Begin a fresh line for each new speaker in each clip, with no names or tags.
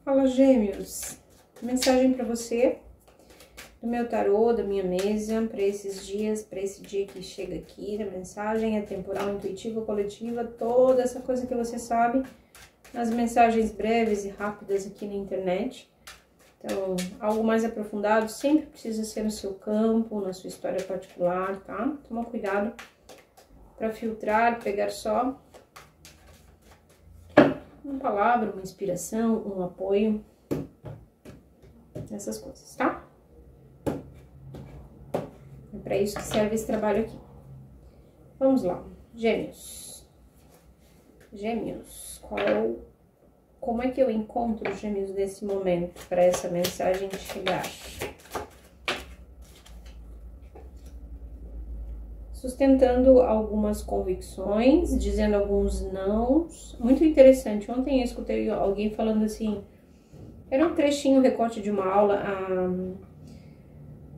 Fala, Gêmeos. Mensagem para você do meu tarô, da minha mesa, para esses dias, para esse dia que chega aqui. A mensagem é temporal, intuitiva, coletiva, toda essa coisa que você sabe nas mensagens breves e rápidas aqui na internet. Então, algo mais aprofundado sempre precisa ser no seu campo, na sua história particular, tá? Toma cuidado para filtrar, pegar só uma palavra, uma inspiração, um apoio, essas coisas, tá? É para isso que serve esse trabalho aqui. Vamos lá, Gêmeos. Gêmeos, como é que eu encontro os Gêmeos nesse momento para essa mensagem chegar? Sustentando algumas convicções, dizendo alguns nãos. Muito interessante. Ontem eu escutei alguém falando assim, era um trechinho, um recorte de uma aula.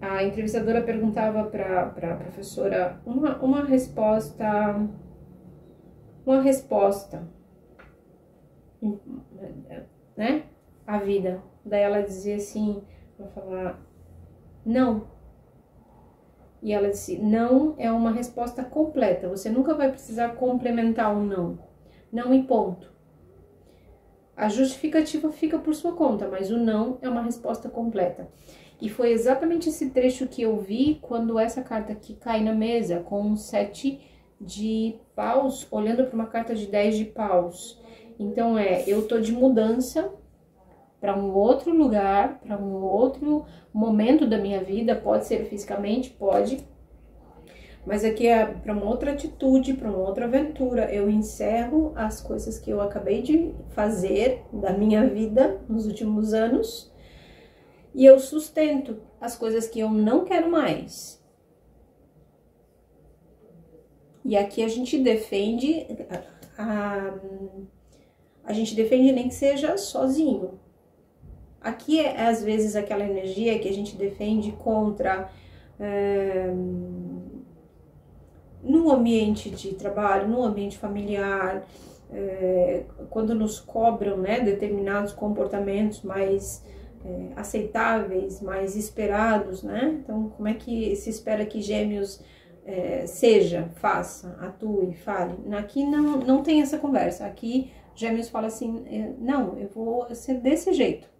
A entrevistadora perguntava para a professora uma resposta, né? A vida. Daí ela dizia assim, vai falar, não. E ela disse, não é uma resposta completa, você nunca vai precisar complementar um não. Não e ponto. A justificativa fica por sua conta, mas o não é uma resposta completa. E foi exatamente esse trecho que eu vi quando essa carta aqui cai na mesa, com um 7 de paus, olhando para uma carta de 10 de paus. Então eu tô de mudança para um outro lugar, para um outro momento da minha vida, pode ser fisicamente, pode, mas aqui é para uma outra atitude, para uma outra aventura. Eu encerro as coisas que eu acabei de fazer da minha vida nos últimos anos e eu sustento as coisas que eu não quero mais. E aqui a gente defende, a gente defende nem que seja sozinho. Aqui é, às vezes, aquela energia que a gente defende contra no ambiente de trabalho, no ambiente familiar, quando nos cobram, né, determinados comportamentos mais aceitáveis, mais esperados, né? Então, como é que se espera que Gêmeos seja, faça, atue, fale? Aqui não tem essa conversa. Aqui, Gêmeos fala assim, não, eu vou ser desse jeito.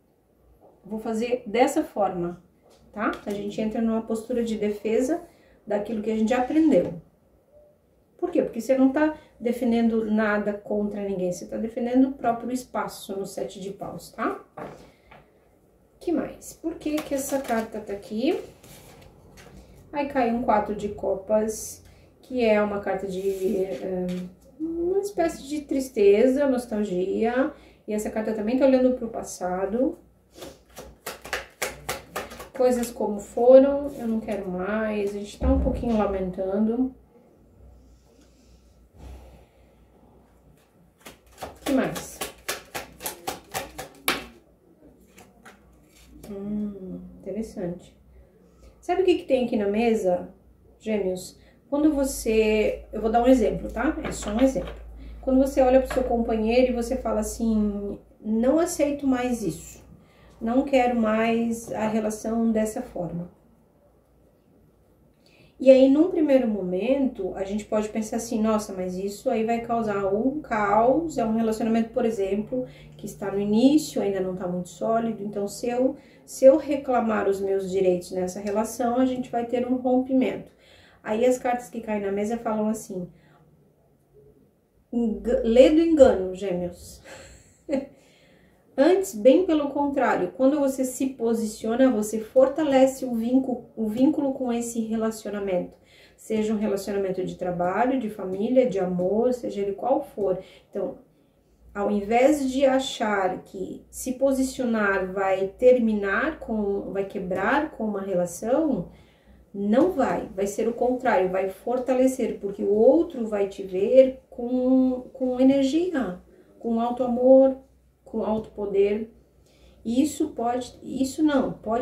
Vou fazer dessa forma, tá? A gente entra numa postura de defesa daquilo que a gente já aprendeu. Por quê? Porque você não tá defendendo nada contra ninguém, você tá defendendo o próprio espaço no 7 de paus, tá? Que mais? Por que que essa carta tá aqui? Aí cai um 4 de copas, que é uma carta de uma espécie de tristeza, nostalgia. E essa carta também tá olhando pro passado. Coisas como foram, eu não quero mais, a gente tá um pouquinho lamentando. O que mais? Interessante. Sabe o que tem aqui na mesa, Gêmeos? Quando você... Eu vou dar um exemplo, tá? É só um exemplo. Quando você olha pro seu companheiro e você fala assim, não aceito mais isso. Não quero mais a relação dessa forma. E aí, num primeiro momento, a gente pode pensar assim, nossa, mas isso aí vai causar um caos, é um relacionamento, por exemplo, que está no início, ainda não está muito sólido, então se eu reclamar os meus direitos nessa relação, a gente vai ter um rompimento. Aí as cartas que caem na mesa falam assim, lê do engano, Gêmeos. Antes, bem pelo contrário, quando você se posiciona, você fortalece o vínculo com esse relacionamento. Seja um relacionamento de trabalho, de família, de amor, seja ele qual for. Então, ao invés de achar que se posicionar vai quebrar com uma relação, não vai ser o contrário, vai fortalecer, porque o outro vai te ver com energia, com alto amor, com alto poder. Isso pode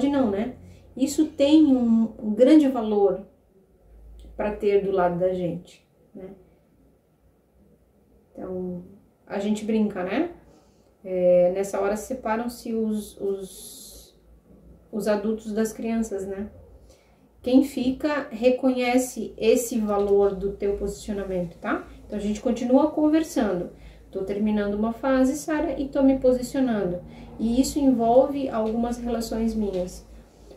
não, né? Isso tem um grande valor para ter do lado da gente, né? Então, a gente brinca, né? Nessa hora separam-se os adultos das crianças, né? Quem fica reconhece esse valor do teu posicionamento, tá? Então, a gente continua conversando. Tô terminando uma fase, Sara, e tô me posicionando. E isso envolve algumas relações minhas.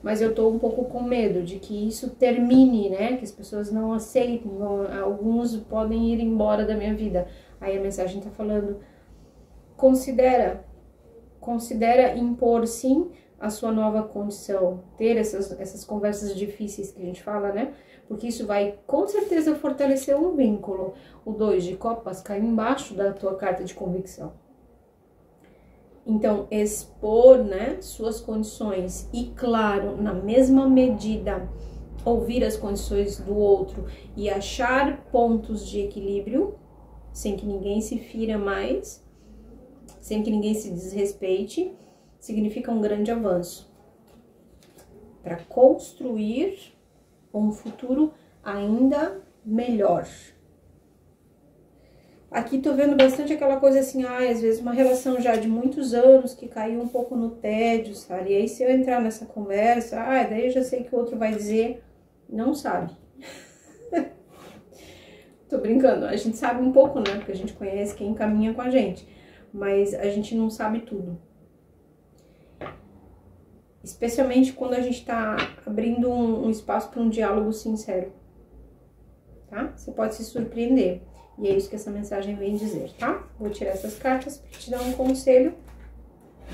Mas eu tô um pouco com medo de que isso termine, né? Que as pessoas não aceitem, alguns podem ir embora da minha vida. Aí a mensagem tá falando, considera impor, sim, a sua nova condição, ter essas conversas difíceis que a gente fala, né? Porque isso vai, com certeza, fortalecer um vínculo. O 2 de copas cai embaixo da tua carta de convicção. Então, expor, né, suas condições e, claro, na mesma medida, ouvir as condições do outro e achar pontos de equilíbrio, sem que ninguém se fira mais, sem que ninguém se desrespeite, significa um grande avanço para construir um futuro ainda melhor. Aqui tô vendo bastante aquela coisa assim, às vezes uma relação já de muitos anos que caiu um pouco no tédio, sabe? E aí se eu entrar nessa conversa, daí eu já sei que o outro vai dizer, não sabe. Tô brincando, a gente sabe um pouco, né? Porque a gente conhece quem caminha com a gente, mas a gente não sabe tudo. Especialmente quando a gente tá abrindo um espaço para um diálogo sincero, tá? Você pode se surpreender. E é isso que essa mensagem vem dizer, tá? Vou tirar essas cartas para te dar um conselho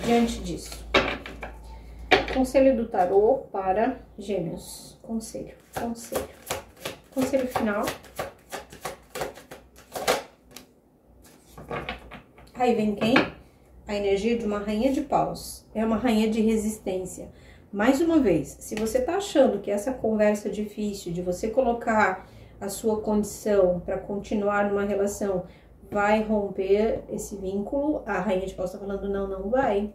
diante disso. Conselho do tarô para Gêmeos. Conselho. Conselho final. Aí vem quem? A energia de uma rainha de paus. É uma rainha de resistência. Mais uma vez, se você tá achando que essa conversa difícil de você colocar a sua condição para continuar numa relação vai romper esse vínculo, a rainha de paus tá falando não vai.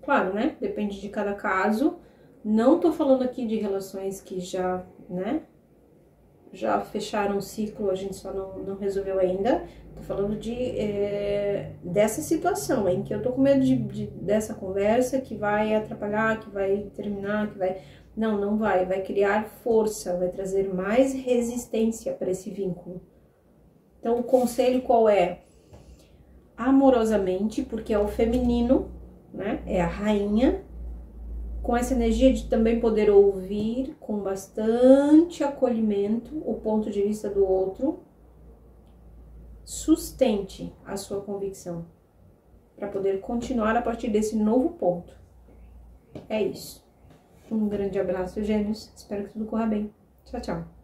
Claro, né? Depende de cada caso. Não tô falando aqui de relações que já, né? Já fecharam um ciclo, a gente só não resolveu ainda. Tô falando dessa situação em que eu tô com medo dessa conversa que vai atrapalhar, que vai terminar, que vai... Não vai. Vai criar força, vai trazer mais resistência para esse vínculo. Então, o conselho qual é? Amorosamente, porque é o feminino, né? É a rainha, com essa energia de também poder ouvir com bastante acolhimento o ponto de vista do outro. Sustente a sua convicção para poder continuar a partir desse novo ponto. É isso. Um grande abraço, Gêmeos. Espero que tudo corra bem. Tchau, tchau.